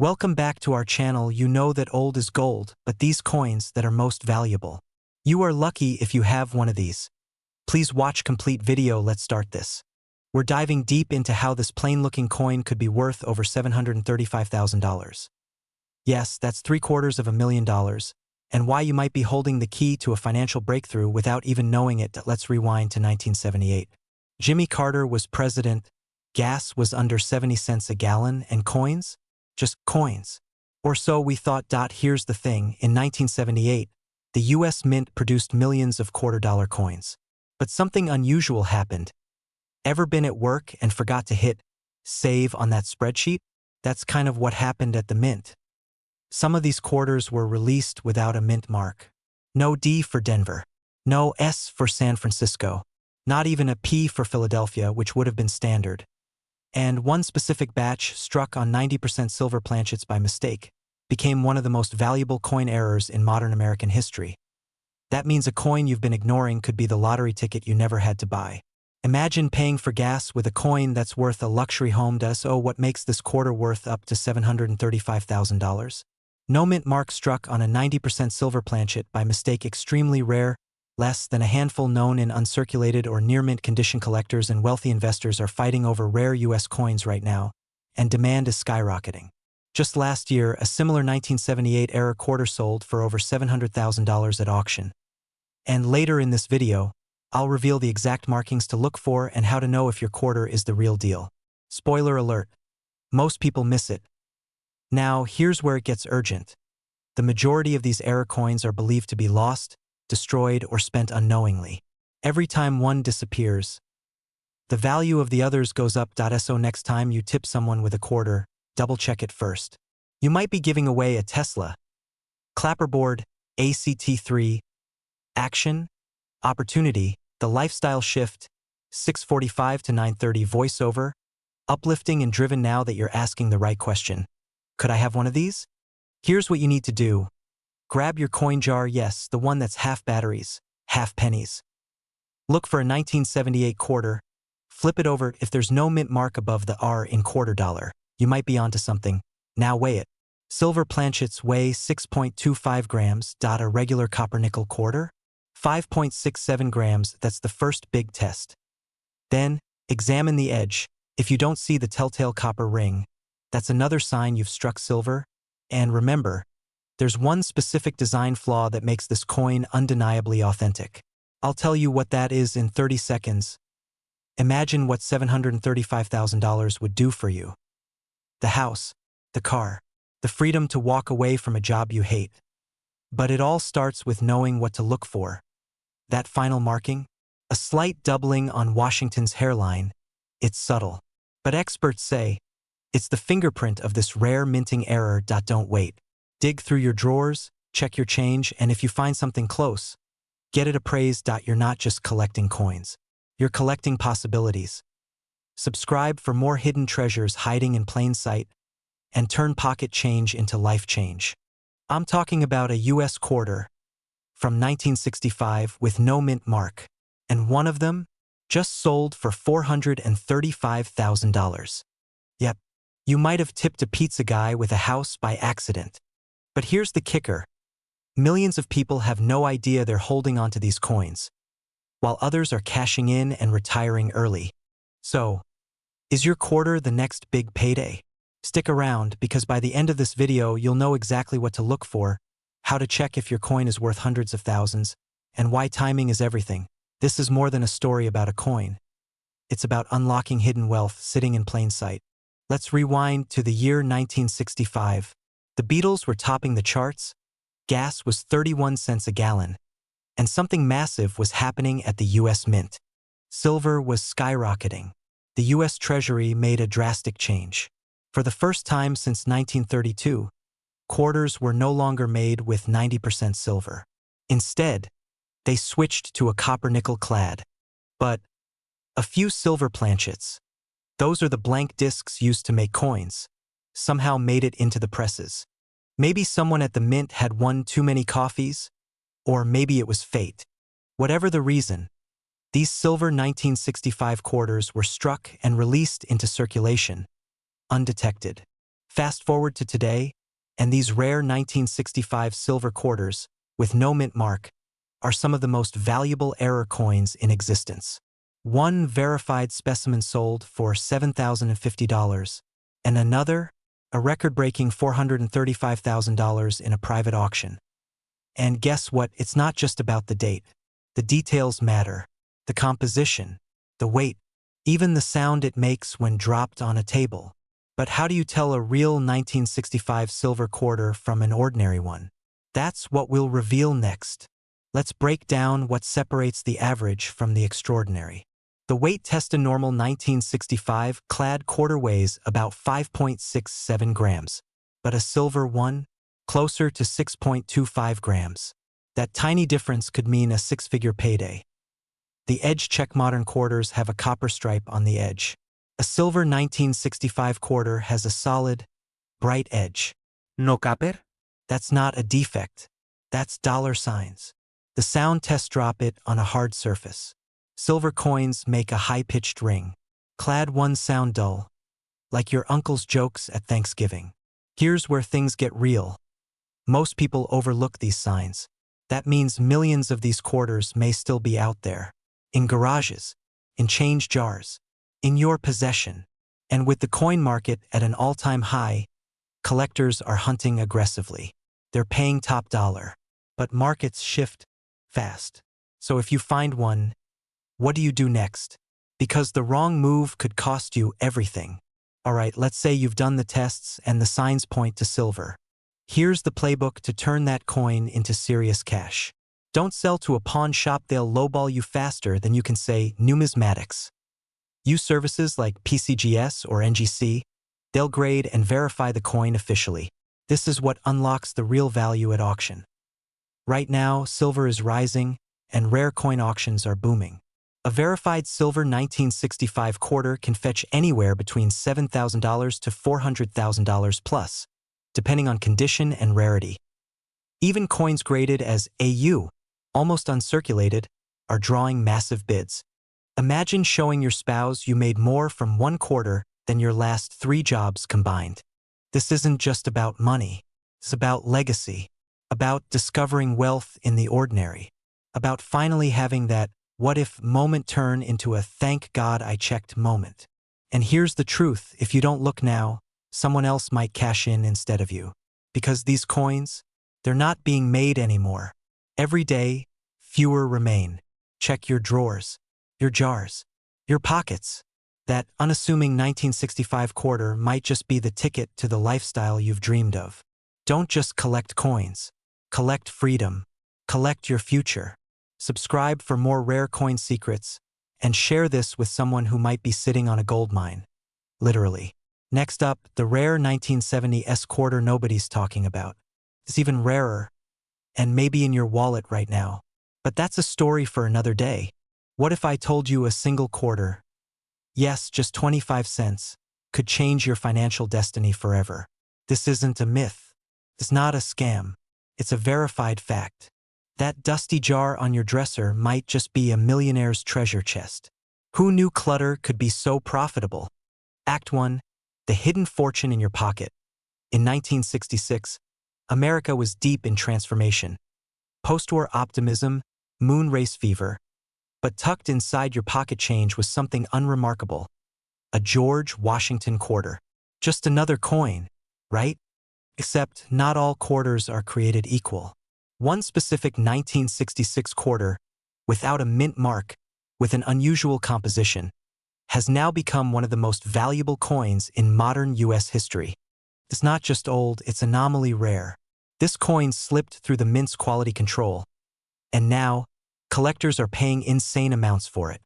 Welcome back to our channel. You know that old is gold, but these coins that are most valuable. You are lucky if you have one of these. Please watch complete video. Let's start this. We're diving deep into how this plain-looking coin could be worth over $735,000. Yes, that's $750,000, and why you might be holding the key to a financial breakthrough without even knowing it. Let's rewind to 1978. Jimmy Carter was president, gas was under 70 cents a gallon, and coins? Just coins. Or so we thought. Here's the thing, in 1978, the US Mint produced millions of quarter-dollar coins. But something unusual happened. Ever been at work and forgot to hit save on that spreadsheet? That's kind of what happened at the Mint. Some of these quarters were released without a mint mark. No D for Denver. No S for San Francisco. Not even a P for Philadelphia, which would have been standard. And one specific batch, struck on 90% silver planchets by mistake, became one of the most valuable coin errors in modern American history. That means a coin you've been ignoring could be the lottery ticket you never had to buy. Imagine paying for gas with a coin that's worth a luxury home. So what makes this quarter worth up to $735,000? No mint mark, struck on a 90% silver planchet by mistake, extremely rare, less than a handful, known in uncirculated or near-mint condition. Collectors and wealthy investors are fighting over rare US coins right now, and demand is skyrocketing. Just last year, a similar 1978-era quarter sold for over $700,000 at auction. And later in this video, I'll reveal the exact markings to look for and how to know if your quarter is the real deal. Spoiler alert: most people miss it. Now, here's where it gets urgent. The majority of these error coins are believed to be lost, destroyed, or spent unknowingly. Every time one disappears, the value of the others goes up. So next time you tip someone with a quarter, double-check it first. You might be giving away a Tesla, clapperboard, ACT3, action, opportunity, the lifestyle shift, 6:45 to 9:30 voiceover, uplifting and driven. Now that you're asking the right question, could I have one of these? Here's what you need to do. Grab your coin jar, yes, the one that's half batteries, half pennies. Look for a 1978 quarter, flip it over. If there's no mint mark above the R in quarter dollar, you might be onto something. Now weigh it. Silver planchets weigh 6.25 grams. A regular copper nickel quarter? 5.67 grams. That's the first big test. Then, examine the edge. If you don't see the telltale copper ring, that's another sign you've struck silver. And remember, there's one specific design flaw that makes this coin undeniably authentic. I'll tell you what that is in 30 seconds. Imagine what $735,000 would do for you. The house, the car, the freedom to walk away from a job you hate. But it all starts with knowing what to look for. That final marking? A slight doubling on Washington's hairline. It's subtle. But experts say it's the fingerprint of this rare minting error. Don't wait. Dig through your drawers, check your change, and if you find something close, get it appraised. You're not just collecting coins. You're collecting possibilities. Subscribe for more hidden treasures hiding in plain sight, and turn pocket change into life change. I'm talking about a US quarter from 1965 with no mint mark, and one of them just sold for $435,000. Yep, you might have tipped a pizza guy with a house by accident. But here's the kicker. Millions of people have no idea they're holding onto these coins, while others are cashing in and retiring early. So, is your quarter the next big payday? Stick around, because by the end of this video you'll know exactly what to look for, how to check if your coin is worth hundreds of thousands, and why timing is everything. This is more than a story about a coin. It's about unlocking hidden wealth sitting in plain sight. Let's rewind to the year 1965. The Beatles were topping the charts, gas was 31 cents a gallon, and something massive was happening at the US Mint. Silver was skyrocketing. The US Treasury made a drastic change. For the first time since 1932, quarters were no longer made with 90% silver. Instead, they switched to a copper-nickel clad. But a few silver planchets, those are the blank discs used to make coins, somehow made it into the presses. Maybe someone at the Mint had one too many coffees, or maybe it was fate. Whatever the reason, these silver 1965 quarters were struck and released into circulation, undetected. Fast forward to today, and these rare 1965 silver quarters, with no mint mark, are some of the most valuable error coins in existence. One verified specimen sold for $7,050, and another, a record-breaking $435,000 in a private auction. And guess what? It's not just about the date. The details matter. The composition, the weight, even the sound it makes when dropped on a table. But how do you tell a real 1965 silver quarter from an ordinary one? That's what we'll reveal next. Let's break down what separates the average from the extraordinary. The weight test: a normal 1965 clad quarter weighs about 5.67 grams, but a silver one, closer to 6.25 grams. That tiny difference could mean a six-figure payday. The edge check: modern quarters have a copper stripe on the edge. A silver 1965 quarter has a solid, bright edge. No caper? That's not a defect. That's dollar signs. The sound test: drop it on a hard surface. Silver coins make a high-pitched ring. Clad ones sound dull, like your uncle's jokes at Thanksgiving. Here's where things get real. Most people overlook these signs. That means millions of these quarters may still be out there, in garages, in change jars, in your possession. And with the coin market at an all-time high, collectors are hunting aggressively. They're paying top dollar. But markets shift fast. So if you find one, what do you do next? Because the wrong move could cost you everything. Alright, let's say you've done the tests and the signs point to silver. Here's the playbook to turn that coin into serious cash. Don't sell to a pawn shop. They'll lowball you faster than you can say numismatics. Use services like PCGS or NGC. They'll grade and verify the coin officially. This is what unlocks the real value at auction. Right now, silver is rising, and rare coin auctions are booming. A verified silver 1965 quarter can fetch anywhere between $7,000 to $400,000 plus, depending on condition and rarity. Even coins graded as AU, almost uncirculated, are drawing massive bids. Imagine showing your spouse you made more from one quarter than your last 3 jobs combined. This isn't just about money. It's about legacy, about discovering wealth in the ordinary, about finally having that what-if moment turn into a thank God I checked moment. And here's the truth: if you don't look now, someone else might cash in instead of you. Because these coins, they're not being made anymore. Every day, fewer remain. Check your drawers, your jars, your pockets. That unassuming 1965 quarter might just be the ticket to the lifestyle you've dreamed of. Don't just collect coins. Collect freedom. Collect your future. Subscribe for more rare coin secrets, and share this with someone who might be sitting on a gold mine. Literally. Next up, the rare 1970s quarter nobody's talking about. It's even rarer, and maybe in your wallet right now. But that's a story for another day. What if I told you a single quarter, yes, just 25 cents, could change your financial destiny forever? This isn't a myth. It's not a scam. It's a verified fact. That dusty jar on your dresser might just be a millionaire's treasure chest. Who knew clutter could be so profitable? Act 1. The hidden fortune in your pocket. In 1966, America was deep in transformation. Post-war optimism, moon race fever. But tucked inside your pocket change was something unremarkable. A George Washington quarter. Just another coin, right? Except not all quarters are created equal. One specific 1966 quarter, without a mint mark, with an unusual composition, has now become one of the most valuable coins in modern U.S. history. It's not just old, it's anomaly rare. This coin slipped through the mint's quality control, and now, collectors are paying insane amounts for it.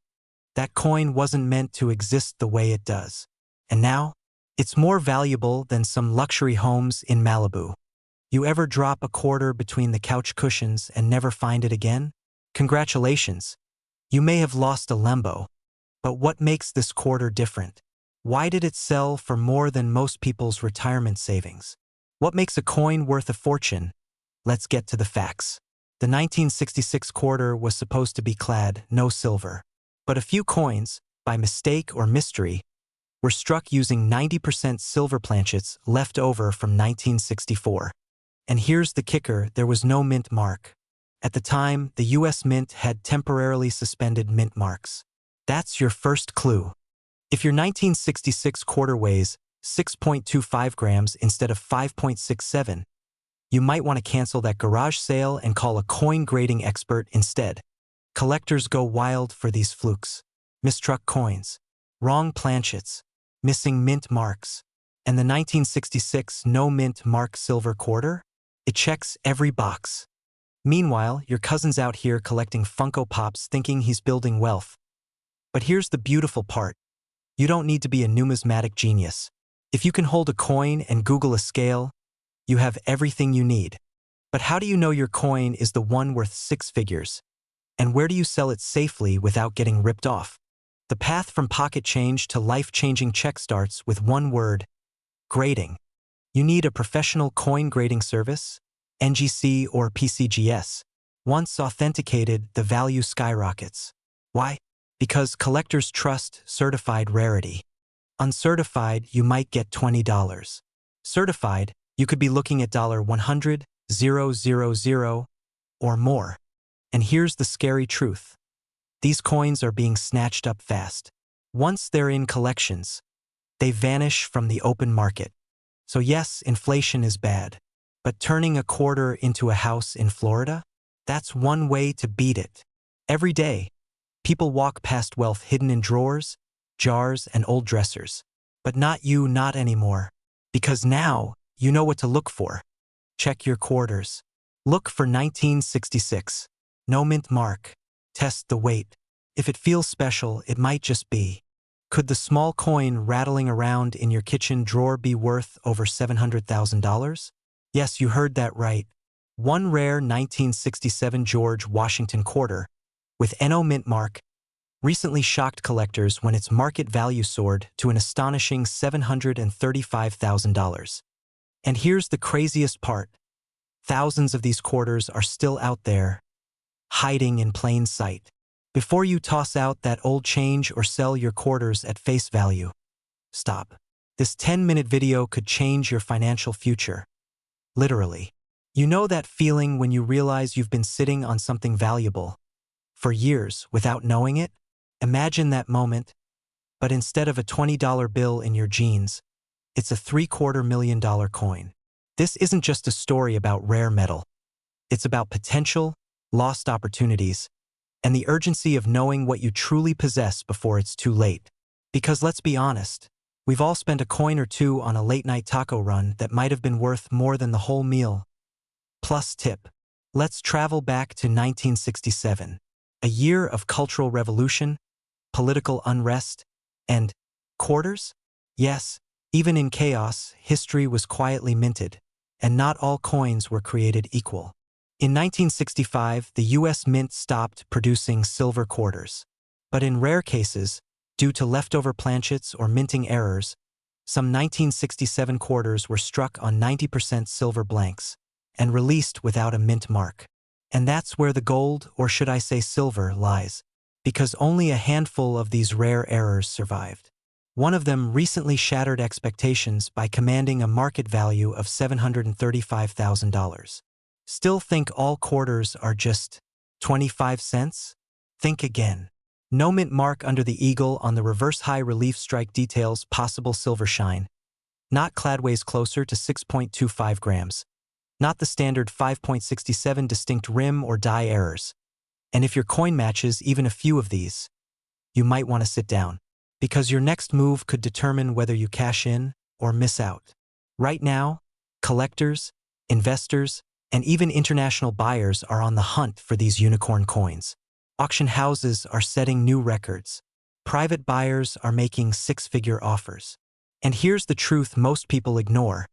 That coin wasn't meant to exist the way it does. And now, it's more valuable than some luxury homes in Malibu. You ever drop a quarter between the couch cushions and never find it again? Congratulations. You may have lost a lembo. But what makes this quarter different? Why did it sell for more than most people's retirement savings? What makes a coin worth a fortune? Let's get to the facts. The 1966 quarter was supposed to be clad no silver. But a few coins, by mistake or mystery, were struck using 90% silver planchets left over from 1964. And here's the kicker, there was no mint mark. At the time, the US Mint had temporarily suspended mint marks. That's your first clue. If your 1966 quarter weighs 6.25 grams instead of 5.67, you might want to cancel that garage sale and call a coin grading expert instead. Collectors go wild for these flukes. Mistruck coins, wrong planchets, missing mint marks, and the 1966 no mint mark silver quarter? It checks every box. Meanwhile, your cousin's out here collecting Funko Pops thinking he's building wealth. But here's the beautiful part. You don't need to be a numismatic genius. If you can hold a coin and Google a scale, you have everything you need. But how do you know your coin is the one worth 6 figures? And where do you sell it safely without getting ripped off? The path from pocket change to life-changing check starts with one word: grading. You need a professional coin grading service, NGC or PCGS. Once authenticated, the value skyrockets. Why? Because collectors trust certified rarity. Uncertified, you might get $20. Certified, you could be looking at $100,000 or more. And here's the scary truth. These coins are being snatched up fast. Once they're in collections, they vanish from the open market. So yes, inflation is bad. But turning a quarter into a house in Florida? That's one way to beat it. Every day, people walk past wealth hidden in drawers, jars, and old dressers. But not you, not anymore. Because now, you know what to look for. Check your quarters. Look for 1966. No mint mark. Test the weight. If it feels special, it might just be. Could the small coin rattling around in your kitchen drawer be worth over $700,000? Yes, you heard that right. One rare 1967 George Washington quarter, with NO mint mark, recently shocked collectors when its market value soared to an astonishing $735,000. And here's the craziest part. Thousands of these quarters are still out there, hiding in plain sight. Before you toss out that old change or sell your quarters at face value, stop. This 10-minute video could change your financial future. Literally. You know that feeling when you realize you've been sitting on something valuable for years without knowing it? Imagine that moment, but instead of a $20 bill in your jeans, it's a $750,000 coin. This isn't just a story about rare metal. It's about potential, lost opportunities, and the urgency of knowing what you truly possess before it's too late. Because let's be honest, we've all spent a coin or two on a late-night taco run that might have been worth more than the whole meal. Plus tip. Let's travel back to 1967, a year of cultural revolution, political unrest, and quarters? Yes, even in chaos, history was quietly minted, and not all coins were created equal. In 1965, the US Mint stopped producing silver quarters. But in rare cases, due to leftover planchets or minting errors, some 1967 quarters were struck on 90% silver blanks and released without a mint mark. And that's where the gold, or should I say silver, lies, because only a handful of these rare errors survived. One of them recently shattered expectations by commanding a market value of $735,000. Still think all quarters are just 25 cents? Think again. No mint mark under the eagle on the reverse high relief strike details possible silver shine. Not clad weighs closer to 6.25 grams. Not the standard 5.67 distinct rim or die errors. And if your coin matches even a few of these, you might want to sit down. Because your next move could determine whether you cash in or miss out. Right now, collectors, investors, and even international buyers are on the hunt for these unicorn coins. Auction houses are setting new records. Private buyers are making six-figure offers. And here's the truth most people ignore.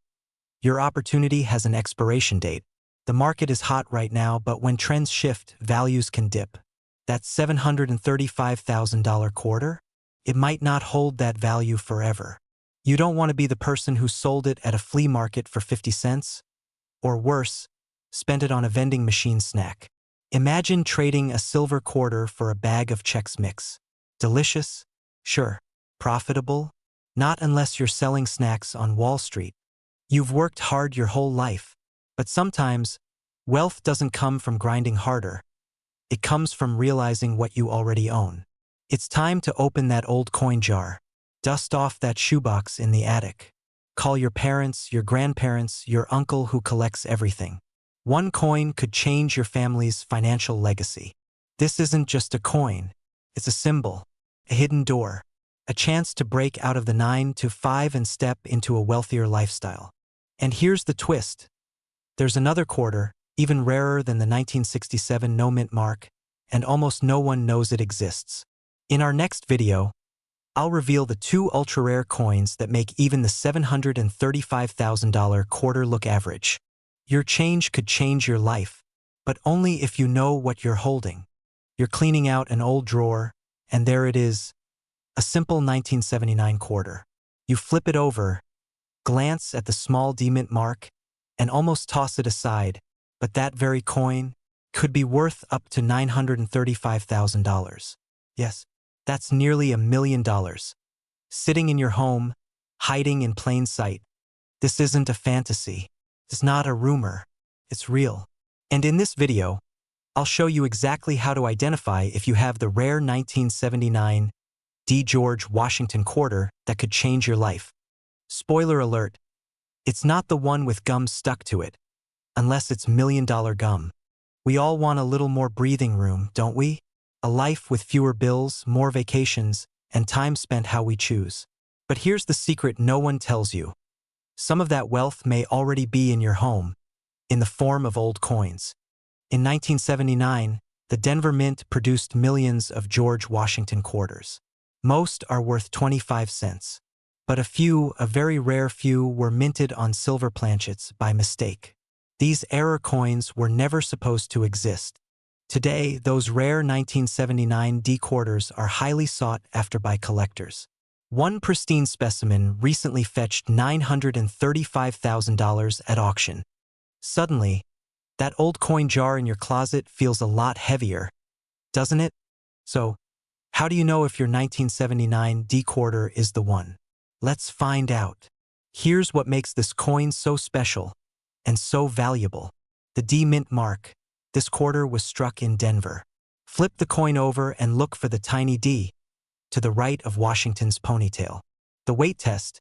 Your opportunity has an expiration date. The market is hot right now, but when trends shift, values can dip. That $735,000 quarter? It might not hold that value forever. You don't want to be the person who sold it at a flea market for 50 cents? Or worse, spent it on a vending machine snack. Imagine trading a silver quarter for a bag of Chex Mix. Delicious? Sure. Profitable? Not unless you're selling snacks on Wall Street. You've worked hard your whole life. But sometimes, wealth doesn't come from grinding harder. It comes from realizing what you already own. It's time to open that old coin jar. Dust off that shoebox in the attic. Call your parents, your grandparents, your uncle who collects everything. One coin could change your family's financial legacy. This isn't just a coin. It's a symbol, a hidden door, a chance to break out of the 9 to 5 and step into a wealthier lifestyle. And here's the twist. There's another quarter, even rarer than the 1967 no-mint mark, and almost no one knows it exists. In our next video, I'll reveal the 2 ultra-rare coins that make even the $735,000 quarter look average. Your change could change your life, but only if you know what you're holding. You're cleaning out an old drawer, and there it is, a simple 1979 quarter. You flip it over, glance at the small D-mint mark, and almost toss it aside, but that very coin could be worth up to $935,000. Yes, that's nearly $1 million. Sitting in your home, hiding in plain sight. This isn't a fantasy. It's not a rumor. It's real. And in this video, I'll show you exactly how to identify if you have the rare 1979 D. George Washington quarter that could change your life. Spoiler alert, it's not the one with gum stuck to it, unless it's $1 million gum. We all want a little more breathing room, don't we? A life with fewer bills, more vacations, and time spent how we choose. But here's the secret no one tells you. Some of that wealth may already be in your home, in the form of old coins. In 1979, the Denver Mint produced millions of George Washington quarters. Most are worth 25 cents. But a very rare few, were minted on silver planchets by mistake. These error coins were never supposed to exist. Today, those rare 1979 D quarters are highly sought after by collectors. One pristine specimen recently fetched $935,000 at auction. Suddenly, that old coin jar in your closet feels a lot heavier, doesn't it? So, how do you know if your 1979 D quarter is the one? Let's find out. Here's what makes this coin so special and so valuable. The D-mint mark. This quarter was struck in Denver. Flip the coin over and look for the tiny D to the right of Washington's ponytail. The weight test.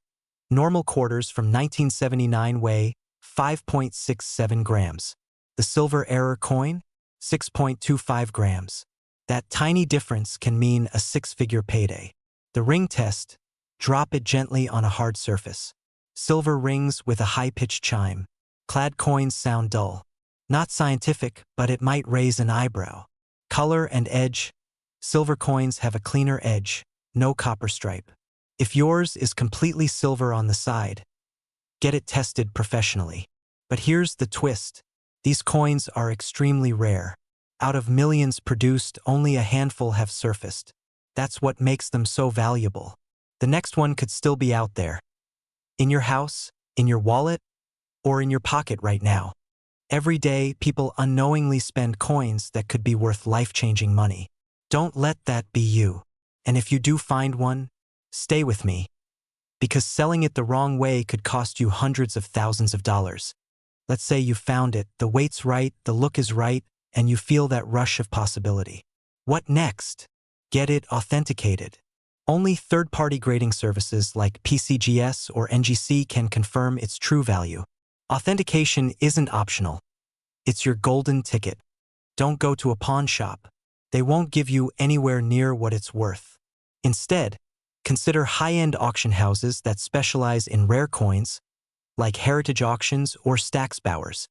Normal quarters from 1979 weigh 5.67 grams. The silver error coin, 6.25 grams. That tiny difference can mean a 6-figure payday. The ring test. Drop it gently on a hard surface. Silver rings with a high-pitched chime. Clad coins sound dull. Not scientific, but it might raise an eyebrow. Color and edge. Silver coins have a cleaner edge, no copper stripe. If yours is completely silver on the side, get it tested professionally. But here's the twist. These coins are extremely rare. Out of millions produced, only a handful have surfaced. That's what makes them so valuable. The next one could still be out there. In your house, in your wallet, or in your pocket right now. Every day, people unknowingly spend coins that could be worth life-changing money. Don't let that be you. And if you do find one, stay with me. Because selling it the wrong way could cost you hundreds of thousands of dollars. Let's say you found it, the weight's right, the look is right, and you feel that rush of possibility. What next? Get it authenticated. Only third-party grading services like PCGS or NGC can confirm its true value. Authentication isn't optional. It's your golden ticket. Don't go to a pawn shop. They won't give you anywhere near what it's worth. Instead, consider high-end auction houses that specialize in rare coins, like Heritage Auctions or Stack's Bowers.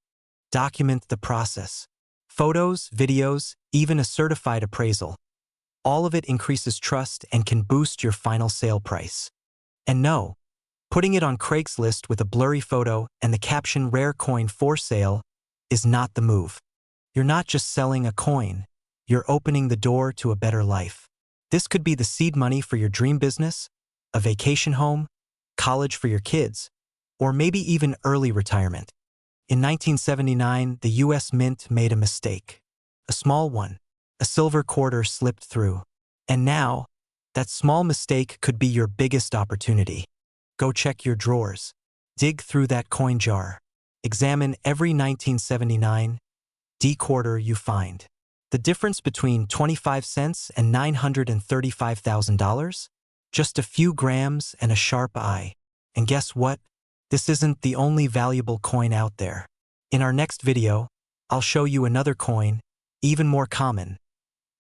Document the process. Photos, videos, even a certified appraisal. All of it increases trust and can boost your final sale price. And no, putting it on Craigslist with a blurry photo and the caption "Rare Coin for Sale" is not the move. You're not just selling a coin, you're opening the door to a better life. This could be the seed money for your dream business, a vacation home, college for your kids, or maybe even early retirement. In 1979, the US Mint made a mistake. A small one. A silver quarter slipped through. And now, that small mistake could be your biggest opportunity. Go check your drawers. Dig through that coin jar. Examine every 1979 D quarter you find. The difference between 25 cents and $935,000? Just a few grams and a sharp eye. And guess what? This isn't the only valuable coin out there. In our next video, I'll show you another coin, even more common,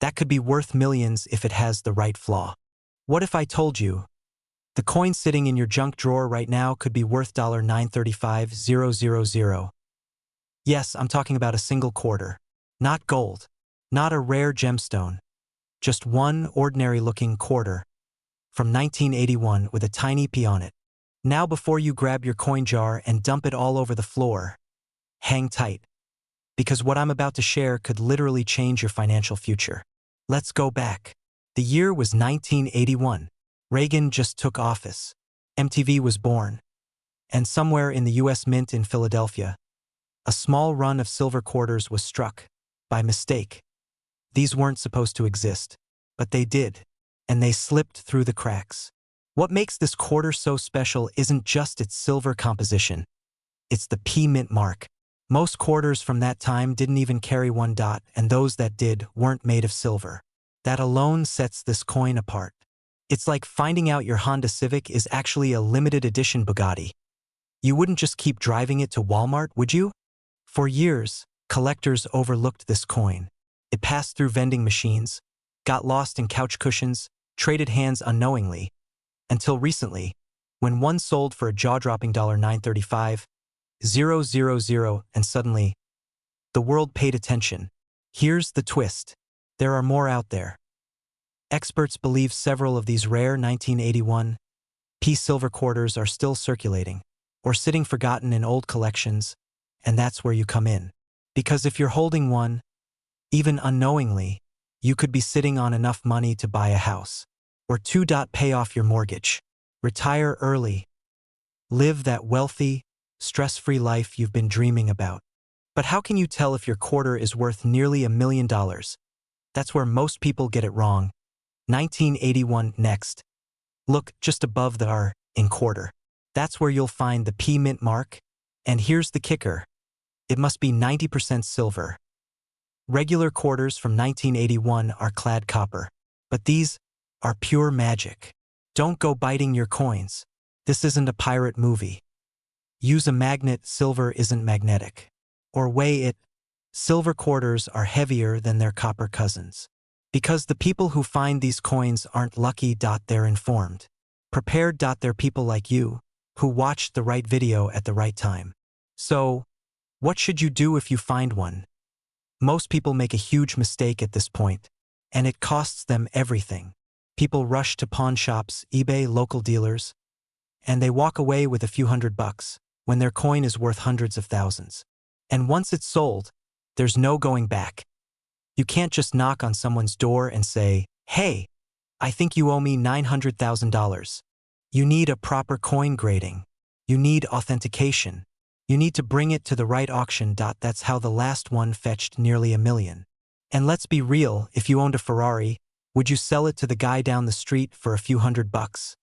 that could be worth millions if it has the right flaw. What if I told you the coin sitting in your junk drawer right now could be worth $935,000? Yes, I'm talking about a single quarter. Not gold, not a rare gemstone, just one ordinary-looking quarter from 1981 with a tiny P on it. Now before you grab your coin jar and dump it all over the floor, hang tight, because what I'm about to share could literally change your financial future. Let's go back. The year was 1981. Reagan just took office. MTV was born. And somewhere in the US Mint in Philadelphia, a small run of silver quarters was struck, by mistake. These weren't supposed to exist, but they did, and they slipped through the cracks. What makes this quarter so special isn't just its silver composition. It's the P Mint mark. Most quarters from that time didn't even carry one dot, and those that did weren't made of silver. That alone sets this coin apart. It's like finding out your Honda Civic is actually a limited edition Bugatti. You wouldn't just keep driving it to Walmart, would you? For years, collectors overlooked this coin. It passed through vending machines, got lost in couch cushions, traded hands unknowingly, until recently, when one sold for a jaw-dropping $935,000, and suddenly, the world paid attention. Here's the twist. There are more out there. Experts believe several of these rare 1981 P silver quarters are still circulating, or sitting forgotten in old collections, and that's where you come in. Because if you're holding one, even unknowingly, you could be sitting on enough money to buy a house, or pay off your mortgage, retire early, live that wealthy, stress-free life you've been dreaming about. But how can you tell if your quarter is worth nearly $1 million? That's where most people get it wrong. 1981 next. Look just above the R in quarter. That's where you'll find the P Mint mark. And here's the kicker. It must be 90% silver. Regular quarters from 1981 are clad copper. But these are pure magic. Don't go biting your coins. This isn't a pirate movie. Use a magnet. Silver isn't magnetic. Or weigh it. Silver quarters are heavier than their copper cousins. Because the people who find these coins aren't lucky. They're informed. Prepared. They're people like you, who watched the right video at the right time. So, what should you do if you find one? Most people make a huge mistake at this point, and it costs them everything. People rush to pawn shops, eBay, local dealers, and they walk away with a few $100 when their coin is worth hundreds of thousands. And once it's sold, there's no going back. You can't just knock on someone's door and say, "Hey, I think you owe me $900,000. You need a proper coin grading. You need authentication. You need to bring it to the right auction." That's how the last one fetched nearly $1 million. And let's be real, if you owned a Ferrari, would you sell it to the guy down the street for a few $100?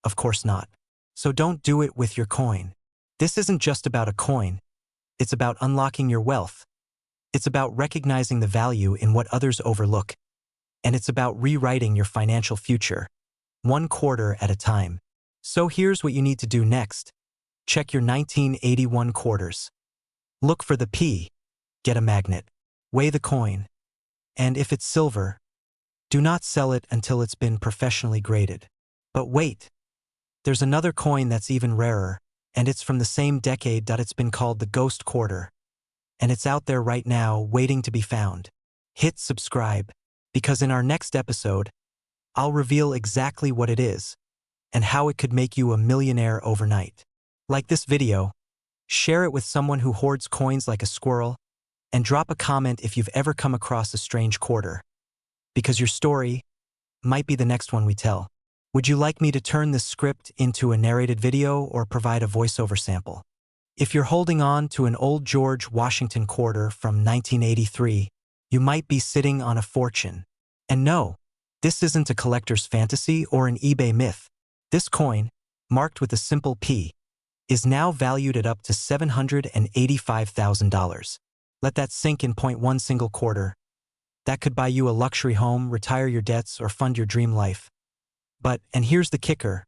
Of course not. So don't do it with your coin. This isn't just about a coin. It's about unlocking your wealth. It's about recognizing the value in what others overlook. And it's about rewriting your financial future, one quarter at a time. So here's what you need to do next. Check your 1981 quarters. Look for the P. Get a magnet. Weigh the coin. And if it's silver, do not sell it until it's been professionally graded. But wait. There's another coin that's even rarer, and it's from the same decade. It's been called the Ghost Quarter. And it's out there right now, waiting to be found. Hit subscribe, because in our next episode, I'll reveal exactly what it is, and how it could make you a millionaire overnight. Like this video, share it with someone who hoards coins like a squirrel, and drop a comment if you've ever come across a strange quarter. Because your story might be the next one we tell. Would you like me to turn this script into a narrated video or provide a voiceover sample? If you're holding on to an old George Washington quarter from 1983, you might be sitting on a fortune. And no, this isn't a collector's fantasy or an eBay myth. This coin marked with a simple P, is now valued at up to $785,000. Let that sink in. One single quarter. That could buy you a luxury home, retire your debts, or fund your dream life. But, and here's the kicker,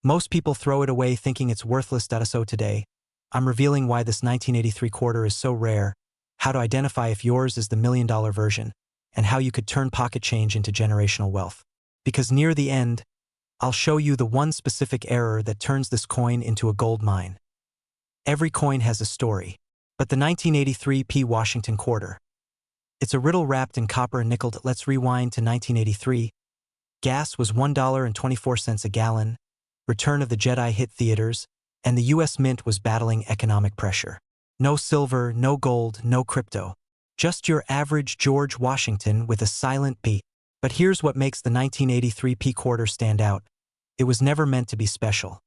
most people throw it away thinking it's worthless. So today, I'm revealing why this 1983 quarter is so rare, how to identify if yours is the $1,000,000 version, and how you could turn pocket change into generational wealth. Because near the end, I'll show you the one specific error that turns this coin into a gold mine. Every coin has a story, but the 1983 P Washington quarter, it's a riddle wrapped in copper and nickel. Let's rewind to 1983. Gas was $1.24 a gallon, Return of the Jedi hit theaters, and the US Mint was battling economic pressure. No silver, no gold, no crypto. Just your average George Washington with a silent P. But here's what makes the 1983 P quarter stand out. It was never meant to be special.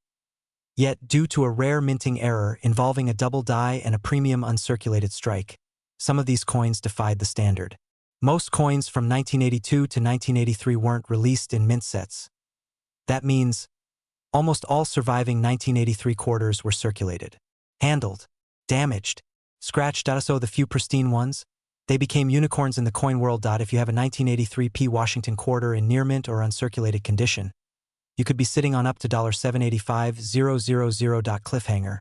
Yet, due to a rare minting error involving a double die and a premium uncirculated strike, some of these coins defied the standard. Most coins from 1982 to 1983 weren't released in mint sets. That means almost all surviving 1983 quarters were circulated, handled, damaged, scratched. So the few pristine ones, they became unicorns in the coin world. If you have a 1983 P Washington quarter in near mint or uncirculated condition, you could be sitting on up to $785,000. Cliffhanger.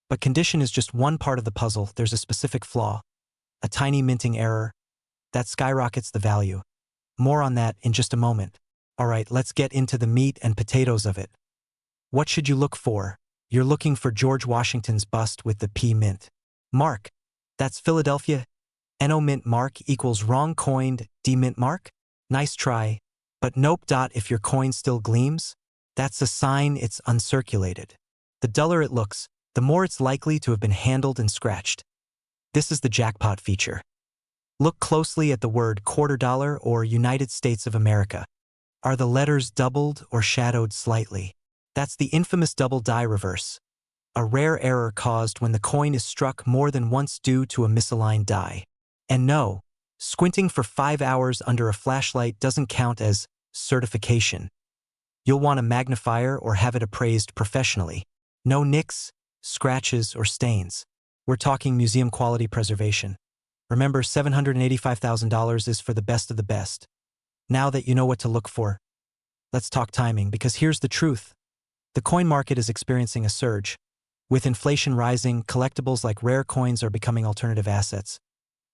But condition is just one part of the puzzle. There's a specific flaw, a tiny minting error, that skyrockets the value. More on that in just a moment. Alright, let's get into the meat and potatoes of it. What should you look for? You're looking for George Washington's bust with the P mint mark. That's Philadelphia. NO mint mark equals wrong coined D mint mark? Nice try. But nope. If your coin still gleams, that's a sign it's uncirculated. The duller it looks, the more it's likely to have been handled and scratched. This is the jackpot feature. Look closely at the word quarter dollar or United States of America. Are the letters doubled or shadowed slightly? That's the infamous double die reverse, a rare error caused when the coin is struck more than once due to a misaligned die. And no, squinting for 5 hours under a flashlight doesn't count as certification. You'll want a magnifier or have it appraised professionally. No nicks, scratches, or stains. We're talking museum quality preservation. Remember, $785,000 is for the best of the best. Now that you know what to look for, let's talk timing, because here's the truth. The coin market is experiencing a surge. With inflation rising, collectibles like rare coins are becoming alternative assets.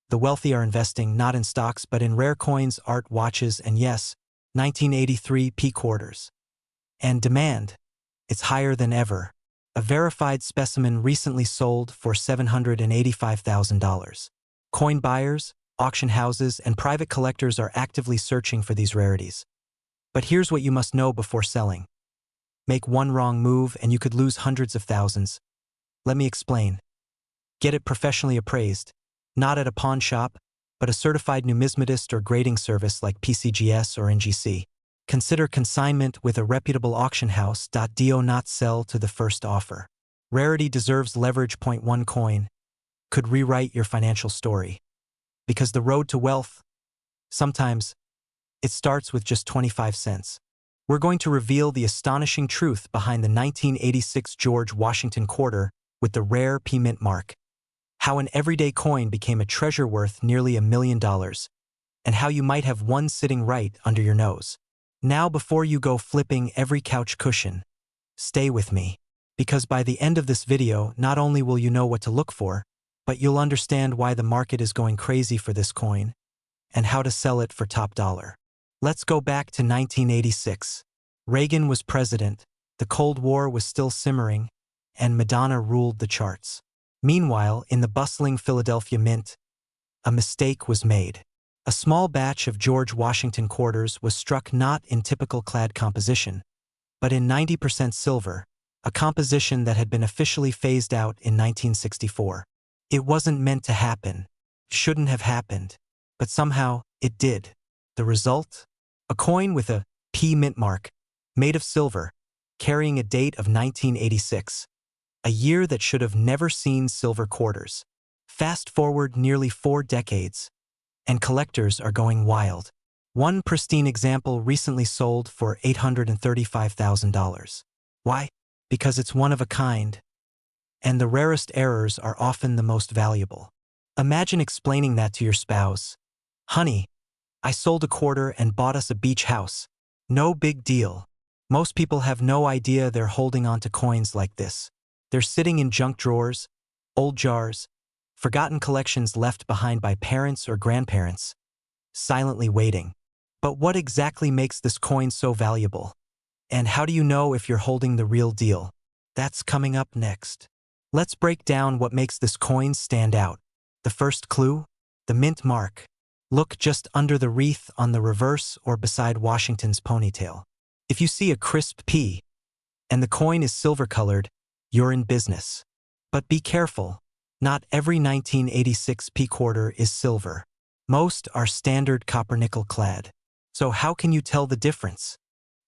The wealthy are investing not in stocks but in rare coins, art, watches, and yes, 1983 P quarters. And demand, it's higher than ever. A verified specimen recently sold for $785,000. Coin buyers, auction houses, and private collectors are actively searching for these rarities. But here's what you must know before selling. Make one wrong move and you could lose hundreds of thousands. Let me explain. Get it professionally appraised, not at a pawn shop, but a certified numismatist or grading service like PCGS or NGC. Consider consignment with a reputable auction house. Do not sell to the first offer. Rarity deserves leverage. One coin could rewrite your financial story. Because the road to wealth, sometimes, it starts with just 25 cents. We're going to reveal the astonishing truth behind the 1986 George Washington quarter with the rare P mint mark. How an everyday coin became a treasure worth nearly $1 million, and how you might have one sitting right under your nose. Now, before you go flipping every couch cushion, stay with me. Because by the end of this video, not only will you know what to look for, but you'll understand why the market is going crazy for this coin, and how to sell it for top dollar. Let's go back to 1986. Reagan was president, the Cold War was still simmering, and Madonna ruled the charts. Meanwhile, in the bustling Philadelphia Mint, a mistake was made. A small batch of George Washington quarters was struck not in typical clad composition, but in 90% silver, a composition that had been officially phased out in 1964. It wasn't meant to happen, shouldn't have happened, but somehow it did. The result? A coin with a P mint mark, made of silver, carrying a date of 1986, a year that should have never seen silver quarters. Fast forward nearly 4 decades, and collectors are going wild. One pristine example recently sold for $835,000. Why? because it's one of a kind, and the rarest errors are often the most valuable. Imagine explaining that to your spouse. Honey, I sold a quarter and bought us a beach house. No big deal. Most people have no idea they're holding on to coins like this. They're sitting in junk drawers, old jars, forgotten collections left behind by parents or grandparents, silently waiting. But what exactly makes this coin so valuable? And how do you know if you're holding the real deal? That's coming up next. Let's break down what makes this coin stand out. The first clue? The mint mark. Look just under the wreath on the reverse or beside Washington's ponytail. If you see a crisp P, and the coin is silver-colored, you're in business. But be careful. Not every 1986 P quarter is silver. Most are standard copper-nickel clad. So how can you tell the difference?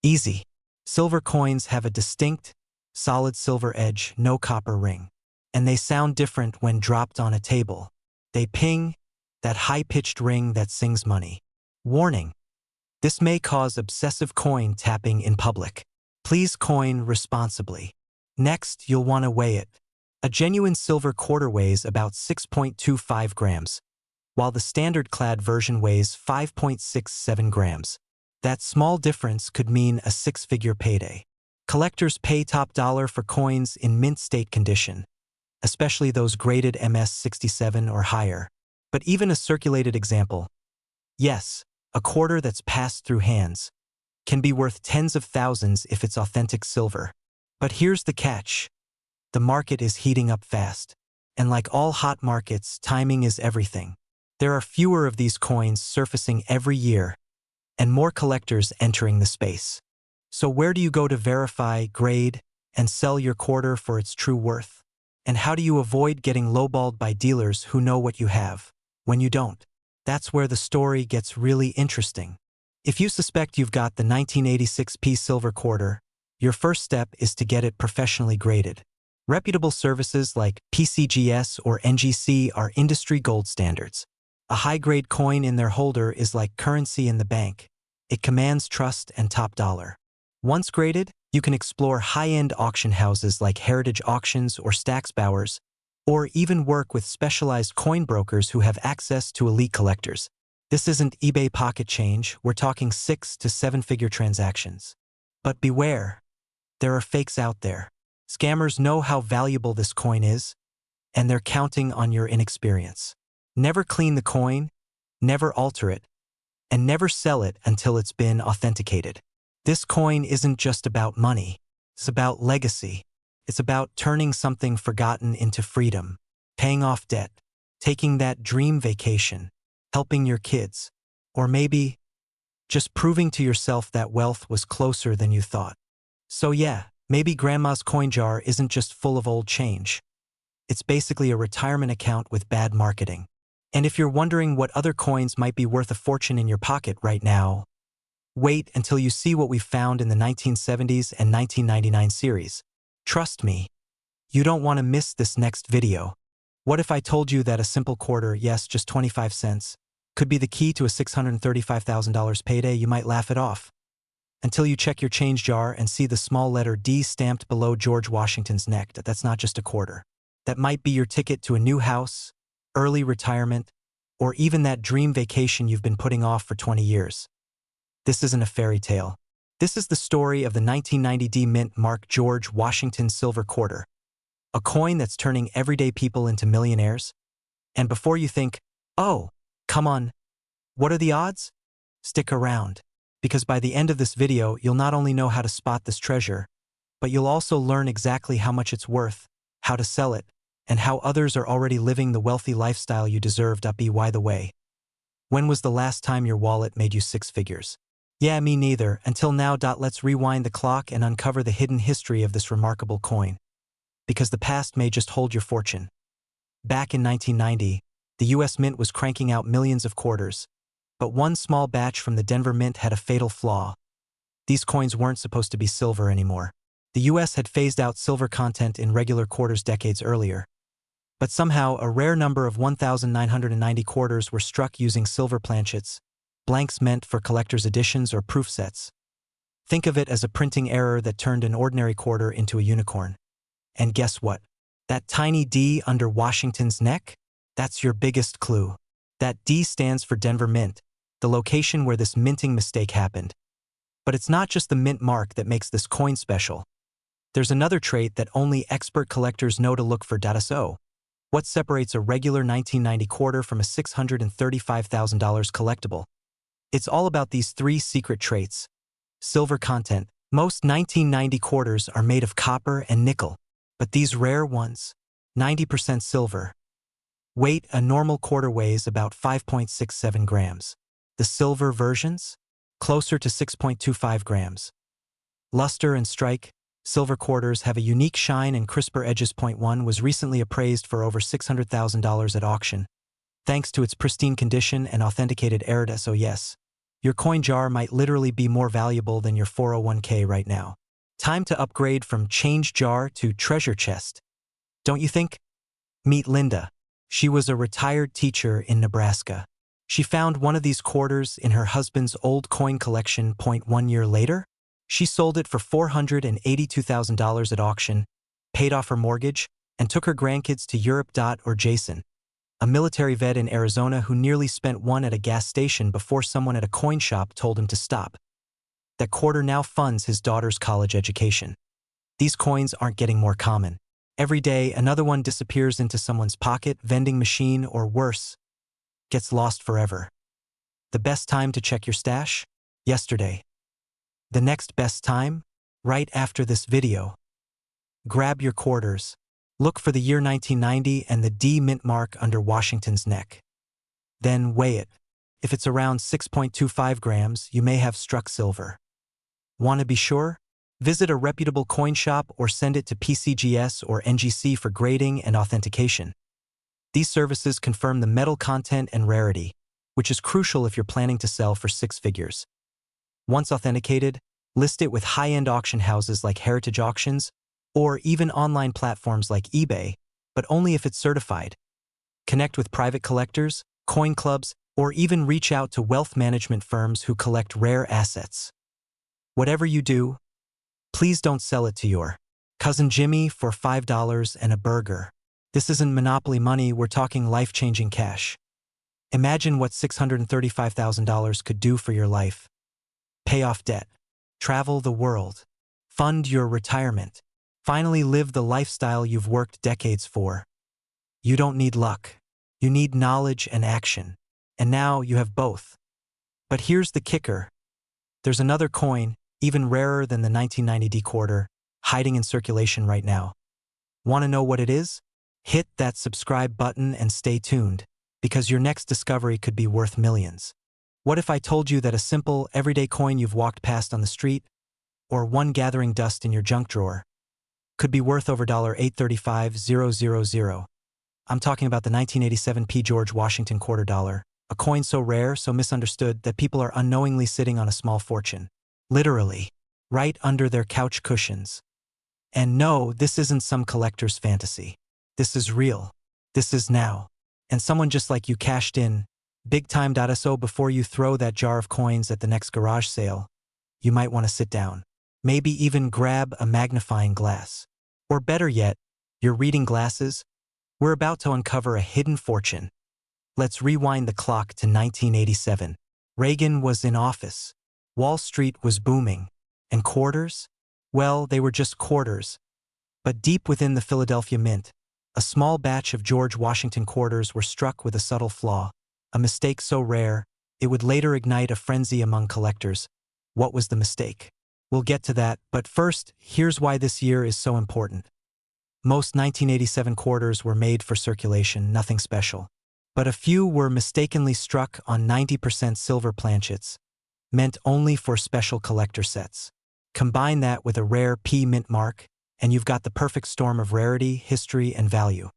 Easy. Silver coins have a distinct, solid silver edge, no copper ring. And they sound different when dropped on a table. They ping, that high-pitched ring that sings money. Warning. This may cause obsessive coin tapping in public. Please coin responsibly. Next, you'll want to weigh it. A genuine silver quarter weighs about 6.25 grams, while the standard clad version weighs 5.67 grams. That small difference could mean a six-figure payday. Collectors pay top dollar for coins in mint state condition, especially those graded MS67 or higher. But even a circulated example, yes, a quarter that's passed through hands, can be worth tens of thousands if it's authentic silver. But here's the catch. The market is heating up fast. And like all hot markets, timing is everything. There are fewer of these coins surfacing every year, and more collectors entering the space. So where do you go to verify, grade, and sell your quarter for its true worth? And how do you avoid getting lowballed by dealers who know what you have, when you don't? That's where the story gets really interesting. If you suspect you've got the 1986 P silver quarter, your first step is to get it professionally graded. Reputable services like PCGS or NGC are industry gold standards. A high-grade coin in their holder is like currency in the bank. It commands trust and top dollar. Once graded, you can explore high-end auction houses like Heritage Auctions or Stack's Bowers, or even work with specialized coin brokers who have access to elite collectors. This isn't eBay pocket change, we're talking 6 to 7-figure transactions. But beware, there are fakes out there. Scammers know how valuable this coin is, and they're counting on your inexperience. Never clean the coin, never alter it, and never sell it until it's been authenticated. This coin isn't just about money, it's about legacy. It's about turning something forgotten into freedom, paying off debt, taking that dream vacation, helping your kids, or maybe just proving to yourself that wealth was closer than you thought. So yeah, maybe grandma's coin jar isn't just full of old change. It's basically a retirement account with bad marketing. And if you're wondering what other coins might be worth a fortune in your pocket right now, wait until you see what we found in the 1970s and 1999 series. Trust me, you don't want to miss this next video. What if I told you that a simple quarter, yes, just 25 cents, could be the key to a $635,000 payday? You might laugh it off. Until you check your change jar and see the small letter D stamped below George Washington's neck. That's not just a quarter. That might be your ticket to a new house, early retirement, or even that dream vacation you've been putting off for 20 years. This isn't a fairy tale. This is the story of the 1990 D Mint Mark George Washington Silver Quarter, a coin that's turning everyday people into millionaires. And before you think, oh, come on, what are the odds? Stick around, because by the end of this video, you'll not only know how to spot this treasure, but you'll also learn exactly how much it's worth, how to sell it, and how others are already living the wealthy lifestyle you deserve. By the way, when was the last time your wallet made you 6 figures? Yeah, me neither, until now. Let's rewind the clock and uncover the hidden history of this remarkable coin. Because the past may just hold your fortune. Back in 1990, the US Mint was cranking out millions of quarters, but one small batch from the Denver Mint had a fatal flaw. These coins weren't supposed to be silver anymore. The US had phased out silver content in regular quarters decades earlier. But somehow, a rare number of 1,990 quarters were struck using silver planchets, blanks meant for collector's editions or proof sets. Think of it as a printing error that turned an ordinary quarter into a unicorn. And guess what? That tiny D under Washington's neck? That's your biggest clue. That D stands for Denver Mint, the location where this minting mistake happened. But it's not just the mint mark that makes this coin special. There's another trait that only expert collectors know to look for. So, what separates a regular 1990 quarter from a $635,000 collectible? It's all about these three secret traits. Silver content. Most 1990 quarters are made of copper and nickel, but these rare ones, 90% silver. Weight. A normal quarter weighs about 5.67 grams. The silver versions? Closer to 6.25 grams. Luster and strike. Silver quarters have a unique shine and crisper edges. Point one was recently appraised for over $600,000 at auction, thanks to its pristine condition and authenticated error. So yes, your coin jar might literally be more valuable than your 401k right now. Time to upgrade from change jar to treasure chest. Don't you think? Meet Linda. She was a retired teacher in Nebraska. She found one of these quarters in her husband's old coin collection. 1 year later, she sold it for $482,000 at auction, paid off her mortgage, and took her grandkids to Europe. Or Jason, a military vet in Arizona who nearly spent one at a gas station before someone at a coin shop told him to stop. That quarter now funds his daughter's college education. These coins aren't getting more common. Every day, another one disappears into someone's pocket, vending machine, or worse, gets lost forever. The best time to check your stash? Yesterday. The next best time? Right after this video. Grab your quarters. Look for the year 1990 and the D mint mark under Washington's neck. Then weigh it. If it's around 6.25 grams, you may have struck silver. Want to be sure? Visit a reputable coin shop or send it to PCGS or NGC for grading and authentication. These services confirm the metal content and rarity, which is crucial if you're planning to sell for six figures. Once authenticated, list it with high-end auction houses like Heritage Auctions or even online platforms like eBay, but only if it's certified. Connect with private collectors, coin clubs, or even reach out to wealth management firms who collect rare assets. Whatever you do, please don't sell it to your cousin Jimmy for $5 and a burger. This isn't monopoly money, we're talking life-changing cash. Imagine what $635,000 could do for your life. Pay off debt, travel the world, fund your retirement, finally live the lifestyle you've worked decades for. You don't need luck. You need knowledge and action. And now you have both. But here's the kicker. There's another coin, even rarer than the 1990 D quarter, hiding in circulation right now. Want to know what it is? Hit that subscribe button and stay tuned, because your next discovery could be worth millions. What if I told you that a simple, everyday coin you've walked past on the street, or one gathering dust in your junk drawer, could be worth over $835,000? I'm talking about the 1987 P. George Washington quarter dollar, a coin so rare, so misunderstood that people are unknowingly sitting on a small fortune. Literally, right under their couch cushions. And no, this isn't some collector's fantasy. This is real. This is now. And someone just like you cashed in, big time. So before you throw that jar of coins at the next garage sale, you might want to sit down. Maybe even grab a magnifying glass. Or better yet, your reading glasses. We're about to uncover a hidden fortune. Let's rewind the clock to 1987. Reagan was in office. Wall Street was booming. And quarters? Well, they were just quarters. But deep within the Philadelphia Mint, a small batch of George Washington quarters were struck with a subtle flaw, a mistake so rare, it would later ignite a frenzy among collectors. What was the mistake? We'll get to that, but first, here's why this year is so important. Most 1987 quarters were made for circulation, nothing special. But a few were mistakenly struck on 90% silver planchets, meant only for special collector sets. Combine that with a rare P mint mark, and you've got the perfect storm of rarity, history, and value.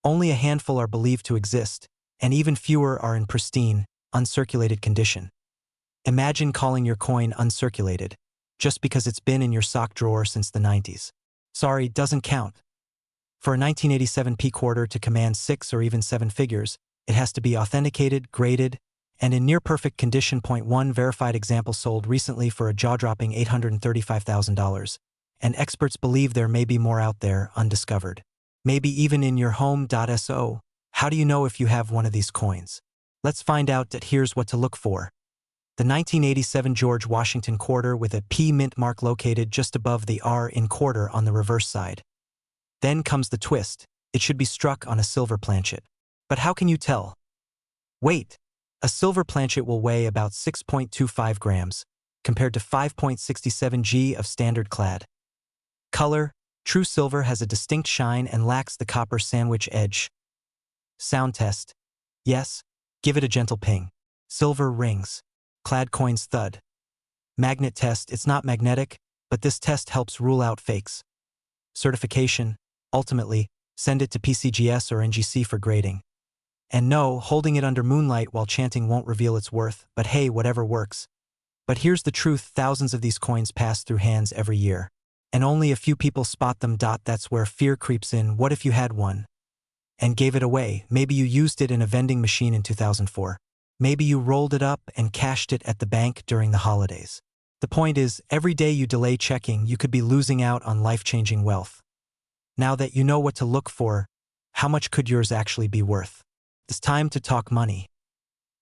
Only a handful are believed to exist, and even fewer are in pristine, uncirculated condition. Imagine calling your coin uncirculated, just because it's been in your sock drawer since the 90s. Sorry, doesn't count. For a 1987 P quarter to command 6 or even 7 figures, it has to be authenticated, graded, and in near-perfect condition. One verified example sold recently for a jaw-dropping $835,000, and experts believe there may be more out there undiscovered. Maybe even in your home.so. How do you know if you have one of these coins? Let's find out that. Here's what to look for. The 1987 George Washington quarter with a P mint mark located just above the R in quarter on the reverse side. Then comes the twist. It should be struck on a silver planchet. But how can you tell? Weight. A silver planchet will weigh about 6.25 grams, compared to 5.67 g of standard clad. Color. True silver has a distinct shine and lacks the copper sandwich edge. Sound test. Yes. Give it a gentle ping. Silver rings. Clad coins thud. Magnet test. It's not magnetic, but this test helps rule out fakes. Certification. Ultimately, send it to PCGS or NGC for grading. And no, holding it under moonlight while chanting won't reveal its worth, but hey, whatever works. But here's the truth: thousands of these coins pass through hands every year. And only a few people spot them. That's where fear creeps in. What if you had one and gave it away? Maybe you used it in a vending machine in 2004. Maybe you rolled it up and cashed it at the bank during the holidays. The point is, every day you delay checking, you could be losing out on life-changing wealth. Now that you know what to look for, how much could yours actually be worth? It's time to talk money.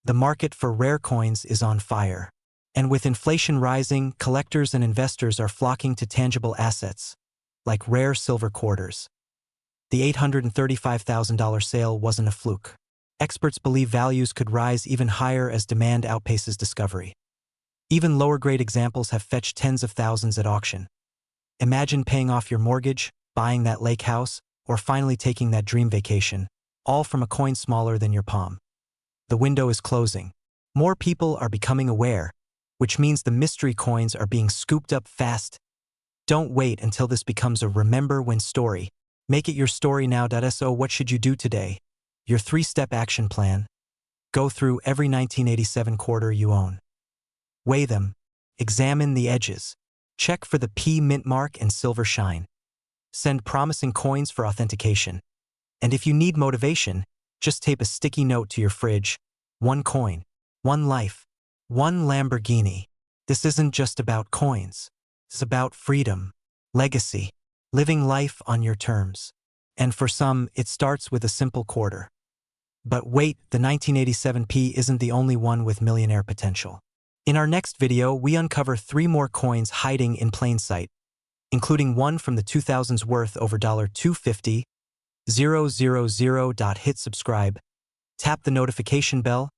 The market for rare coins is on fire. And with inflation rising, collectors and investors are flocking to tangible assets, like rare silver quarters. The $835,000 sale wasn't a fluke. Experts believe values could rise even higher as demand outpaces discovery. Even lower-grade examples have fetched tens of thousands at auction. Imagine paying off your mortgage, buying that lake house, or finally taking that dream vacation, all from a coin smaller than your palm. The window is closing. More people are becoming aware, which means the mystery coins are being scooped up fast. Don't wait until this becomes a remember when story. Make it your story now. So what should you do today? Your 3-step action plan. Go through every 1987 quarter you own. Weigh them. Examine the edges. Check for the P mint mark and silver shine. Send promising coins for authentication. And if you need motivation, just tape a sticky note to your fridge. One coin, one life, one Lamborghini. This isn't just about coins. It's about freedom, legacy, living life on your terms. And for some, it starts with a simple quarter. But wait, the 1987 P isn't the only one with millionaire potential. In our next video, we uncover 3 more coins hiding in plain sight, including one from the 2000s worth over $250,000. Hit subscribe, tap the notification bell,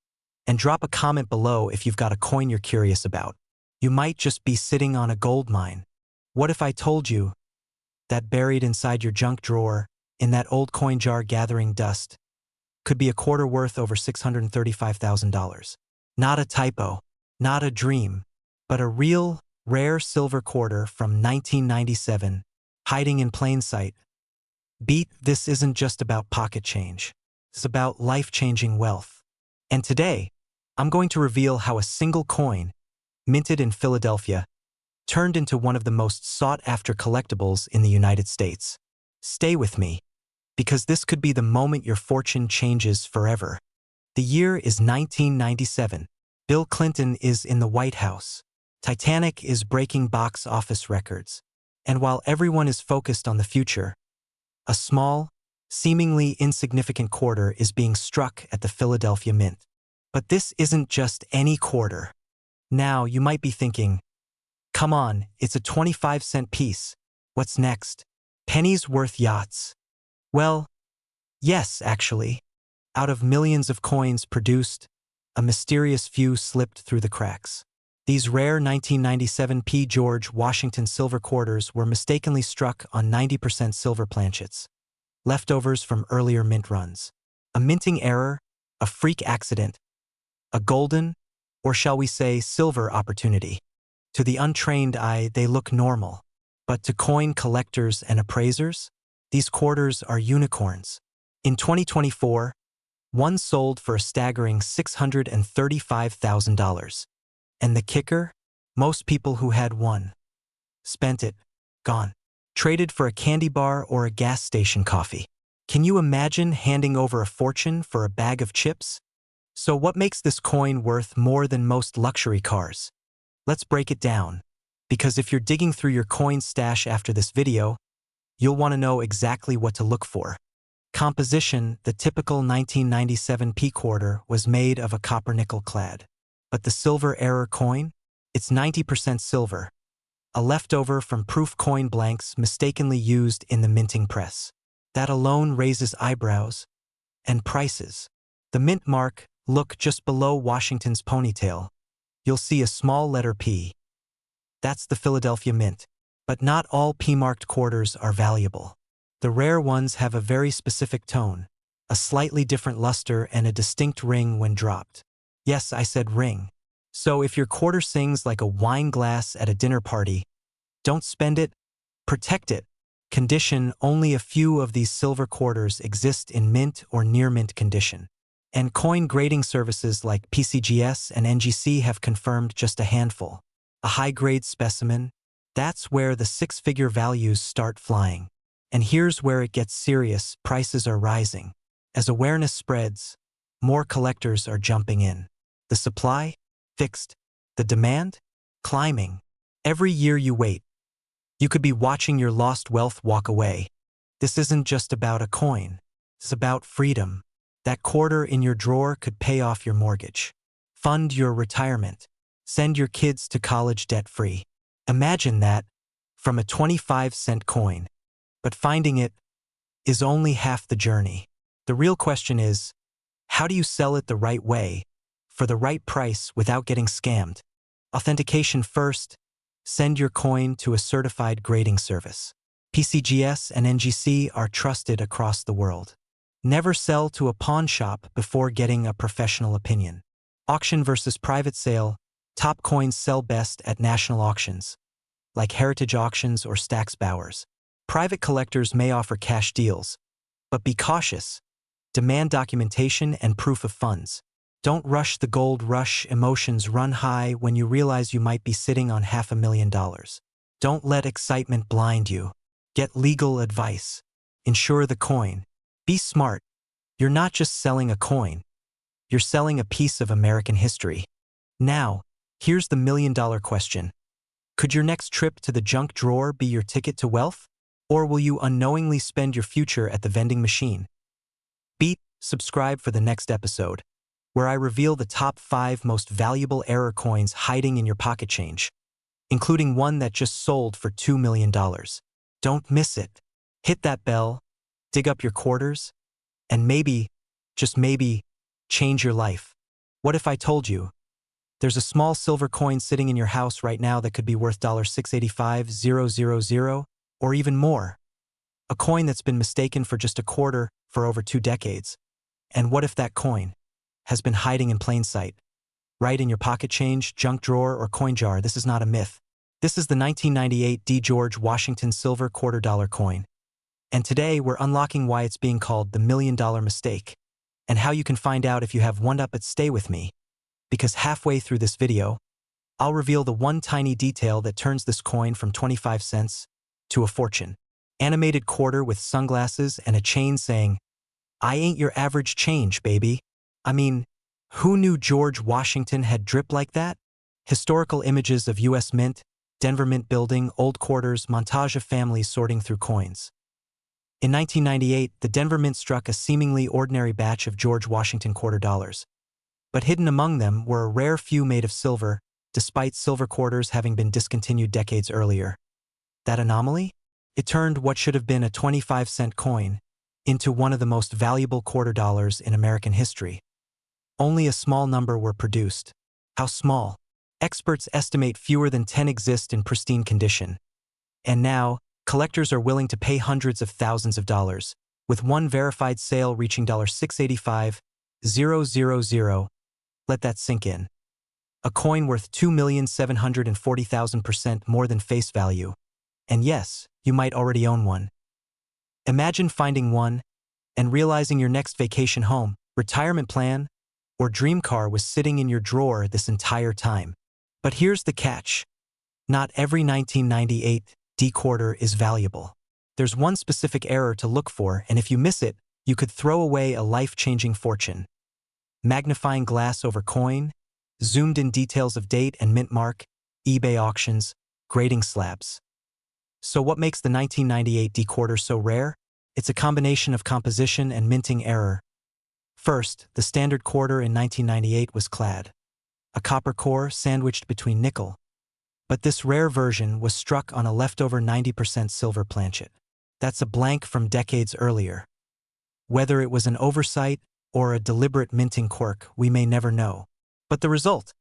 and drop a comment below if you've got a coin you're curious about. You might just be sitting on a gold mine. What if I told you that buried inside your junk drawer, in that old coin jar gathering dust, could be a quarter worth over $635,000? Not a typo, not a dream, but a real, rare silver quarter from 1997, hiding in plain sight. This isn't just about pocket change. It's about life-changing wealth. And today, I'm going to reveal how a single coin, minted in Philadelphia, turned into one of the most sought-after collectibles in the United States. Stay with me, because this could be the moment your fortune changes forever. The year is 1997. Bill Clinton is in the White House. Titanic is breaking box office records. And while everyone is focused on the future, a small, seemingly insignificant quarter is being struck at the Philadelphia Mint. But this isn't just any quarter. Now, you might be thinking, come on, it's a 25-cent piece. What's next? Pennies worth yachts. Well, yes, actually. Out of millions of coins produced, a mysterious few slipped through the cracks. These rare 1997 P. George Washington silver quarters were mistakenly struck on 90% silver planchets, leftovers from earlier mint runs. A minting error, a freak accident, a golden, or shall we say silver opportunity. To the untrained eye, they look normal. But to coin collectors and appraisers, these quarters are unicorns. In 2024, one sold for a staggering $635,000. And the kicker? Most people who had one spent it, gone. Traded for a candy bar or a gas station coffee. Can you imagine handing over a fortune for a bag of chips? So what makes this coin worth more than most luxury cars? Let's break it down. Because if you're digging through your coin stash after this video, you'll want to know exactly what to look for. Composition: the typical 1997 P quarter was made of a copper-nickel clad. But the silver error coin? It's 90% silver, a leftover from proof coin blanks mistakenly used in the minting press. That alone raises eyebrows. And prices. The mint mark: look just below Washington's ponytail. You'll see a small letter P. That's the Philadelphia Mint. But not all P-marked quarters are valuable. The rare ones have a very specific tone, a slightly different luster, and a distinct ring when dropped. Yes, I said ring. So if your quarter sings like a wine glass at a dinner party, don't spend it, protect it. Condition: only a few of these silver quarters exist in mint or near mint condition. And coin grading services like PCGS and NGC have confirmed just a handful. A high-grade specimen? That's where the six-figure values start flying. And here's where it gets serious: prices are rising. As awareness spreads, more collectors are jumping in. The supply? Fixed. The demand? Climbing. Every year you wait, you could be watching your lost wealth walk away. This isn't just about a coin. It's about freedom. That quarter in your drawer could pay off your mortgage, fund your retirement, send your kids to college debt-free. Imagine that, from a 25-cent coin. But finding it is only half the journey. The real question is, how do you sell it the right way, for the right price without getting scammed? Authentication first. Send your coin to a certified grading service. PCGS and NGC are trusted across the world. Never sell to a pawn shop before getting a professional opinion. Auction versus private sale. Top coins sell best at national auctions, like Heritage Auctions or Stack's Bowers. Private collectors may offer cash deals, but be cautious. Demand documentation and proof of funds. Don't rush the gold rush. Emotions run high when you realize you might be sitting on $500,000. Don't let excitement blind you. Get legal advice. Insure the coin. Be smart. You're not just selling a coin. You're selling a piece of American history. Now, here's the million-dollar question. Could your next trip to the junk drawer be your ticket to wealth? Or will you unknowingly spend your future at the vending machine? Subscribe for the next episode, where I reveal the top 5 most valuable error coins hiding in your pocket change, including one that just sold for $2 million. Don't miss it. Hit that bell, dig up your quarters, and maybe, just maybe, change your life. What if I told you there's a small silver coin sitting in your house right now that could be worth $685,000 or even more? A coin that's been mistaken for just a quarter for over 2 decades. And what if that coin has been hiding in plain sight, right in your pocket change, junk drawer, or coin jar? This is not a myth. This is the 1998 D. George Washington silver $2 coin. And today we're unlocking why it's being called the $1 million mistake, and how you can find out if you have one up. Stay with me, because halfway through this video, I'll reveal the one tiny detail that turns this coin from 25 cents to a fortune. Animated quarter with sunglasses and a chain saying, "I ain't your average change, baby." I mean, who knew George Washington had drip like that? Historical images of U.S. Mint, Denver Mint building, old quarters, montage of families sorting through coins. In 1998, the Denver Mint struck a seemingly ordinary batch of George Washington $2. But hidden among them were a rare few made of silver, despite silver quarters having been discontinued decades earlier. That anomaly? It turned what should have been a 25-cent coin into one of the most valuable $2 in American history. Only a small number were produced. How small? Experts estimate fewer than 10 exist in pristine condition. And now, collectors are willing to pay hundreds of thousands of dollars, with one verified sale reaching $685,000. Let that sink in. A coin worth 2,740,000% more than face value. And yes, you might already own one. Imagine finding one and realizing your next vacation home, retirement plan, or dream car was sitting in your drawer this entire time. But here's the catch. Not every 1998 D quarter is valuable. There's one specific error to look for, and if you miss it, you could throw away a life-changing fortune. Magnifying glass over coin, zoomed in details of date and mint mark, eBay auctions, grading slabs. So what makes the 1998 D quarter so rare? It's a combination of composition and minting error. First, the standard quarter in 1998 was clad. A copper core sandwiched between nickel. But this rare version was struck on a leftover 90% silver planchet. That's a blank from decades earlier. Whether it was an oversight or a deliberate minting quirk, we may never know. But the result?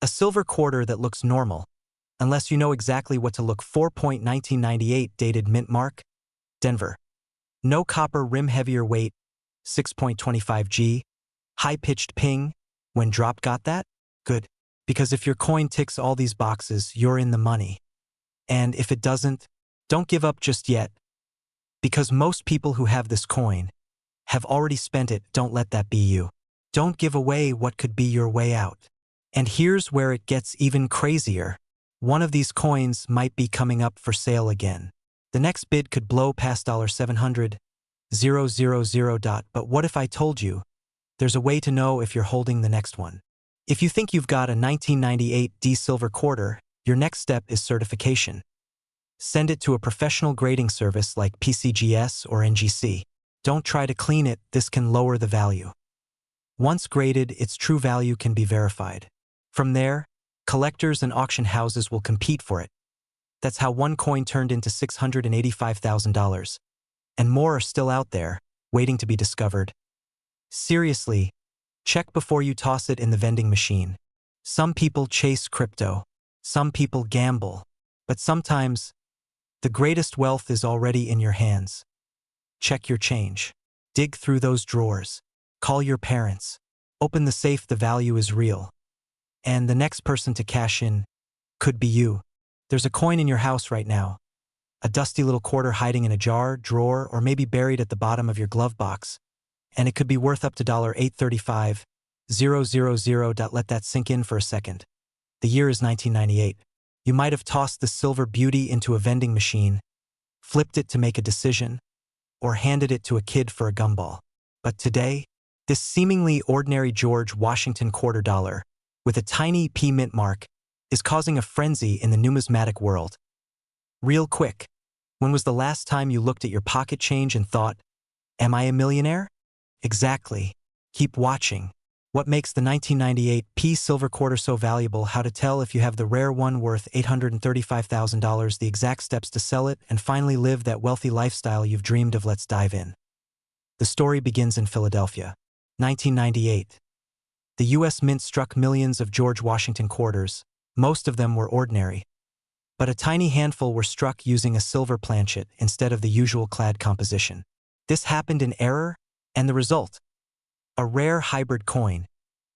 A silver quarter that looks normal, unless you know exactly what to look for. 1998 dated mint mark, Denver. No copper rim, heavier weight, 6.25 G, high-pitched ping. When dropped, got that? Good. Because if your coin ticks all these boxes, you're in the money. And if it doesn't, don't give up just yet. Because most people who have this coin have already spent it. Don't let that be you. Don't give away what could be your way out. And here's where it gets even crazier. One of these coins might be coming up for sale again. The next bid could blow past $700,000. But what if I told you there's a way to know if you're holding the next one? If you think you've got a 1998 D silver quarter, your next step is certification. Send it to a professional grading service like PCGS or NGC. Don't try to clean it, this can lower the value. Once graded, its true value can be verified. From there, collectors and auction houses will compete for it. That's how one coin turned into $685,000. And more are still out there, waiting to be discovered. Seriously, check before you toss it in the vending machine. Some people chase crypto. Some people gamble. But sometimes, the greatest wealth is already in your hands. Check your change. Dig through those drawers. Call your parents. Open the safe, the value is real. And the next person to cash in could be you. There's a coin in your house right now. A dusty little quarter hiding in a jar, drawer, or maybe buried at the bottom of your glove box. And it could be worth up to $835,000. Let that sink in for a second. The year is 1998. You might have tossed the silver beauty into a vending machine, flipped it to make a decision, or handed it to a kid for a gumball. But today, this seemingly ordinary George Washington quarter dollar, with a tiny P mint mark, is causing a frenzy in the numismatic world. Real quick, when was the last time you looked at your pocket change and thought, am I a millionaire? Exactly. Keep watching. What makes the 1998 P silver quarter so valuable? How to tell if you have the rare one worth $835,000, the exact steps to sell it, and finally live that wealthy lifestyle you've dreamed of. Let's dive in. The story begins in Philadelphia. 1998. The U.S. Mint struck millions of George Washington quarters. Most of them were ordinary. But a tiny handful were struck using a silver planchet instead of the usual clad composition. This happened in error, and the result? A rare hybrid coin,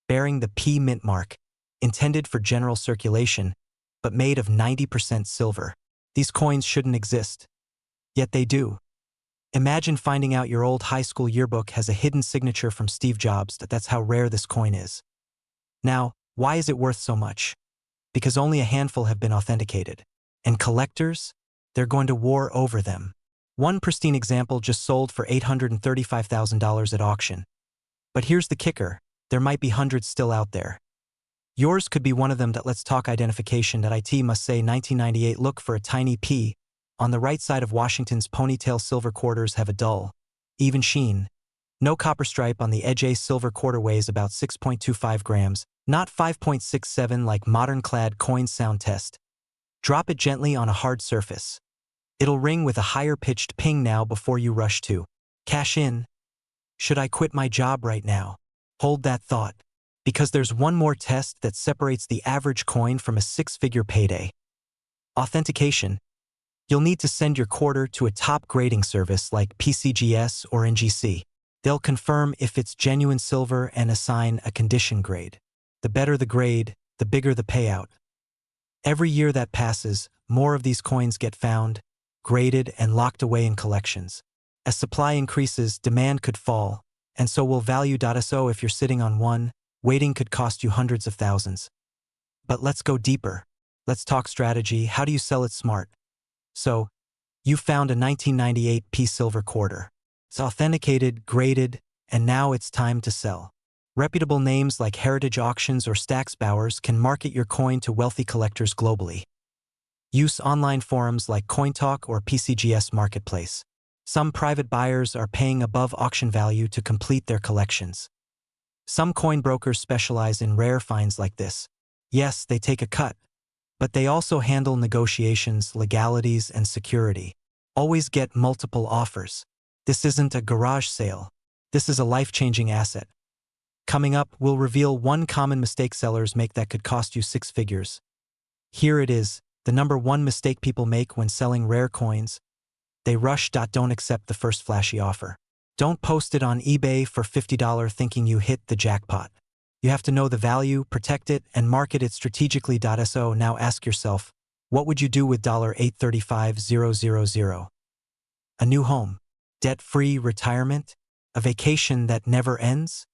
bearing the P mint mark, intended for general circulation, but made of 90% silver. These coins shouldn't exist. Yet they do. Imagine finding out your old high school yearbook has a hidden signature from Steve Jobs. That's how rare this coin is. Now, why is it worth so much? Because only a handful have been authenticated. And collectors? They're going to war over them. One pristine example just sold for $835,000 at auction. But here's the kicker, there might be hundreds still out there. Yours could be one of them. Let's talk identification. IT must say 1998. Look for a tiny P. On the right side of Washington's ponytail. Silver quarters have a dull, even sheen. No copper stripe on the edge. A silver quarter weighs about 6.25 grams, not 5.67 like modern clad coins. Sound test. Drop it gently on a hard surface. It'll ring with a higher pitched ping. Now before you rush to cash in. Should I quit my job right now? Hold that thought. Because there's one more test that separates the average coin from a six-figure payday. Authentication. You'll need to send your quarter to a top grading service like PCGS or NGC. They'll confirm if it's genuine silver and assign a condition grade. The better the grade, the bigger the payout. Every year that passes, more of these coins get found, graded, and locked away in collections. As supply increases, demand could fall, and so will value. So if you're sitting on one, waiting could cost you hundreds of thousands. But let's go deeper. Let's talk strategy. How do you sell it smart? So, you found a 1998 P silver quarter. It's authenticated, graded, and now it's time to sell. Reputable names like Heritage Auctions or Stax Bowers can market your coin to wealthy collectors globally. Use online forums like CoinTalk or PCGS Marketplace. Some private buyers are paying above auction value to complete their collections. Some coin brokers specialize in rare finds like this. Yes, they take a cut, but they also handle negotiations, legalities, and security. Always get multiple offers. This isn't a garage sale. This is a life-changing asset. Coming up, we'll reveal one common mistake sellers make that could cost you 6 figures. Here it is, the number one mistake people make when selling rare coins. They rush. Don't accept the first flashy offer. Don't post it on eBay for $50 thinking you hit the jackpot. You have to know the value, protect it, and market it strategically. So now ask yourself, what would you do with $835,000? A new home? Debt-free retirement? A vacation that never ends?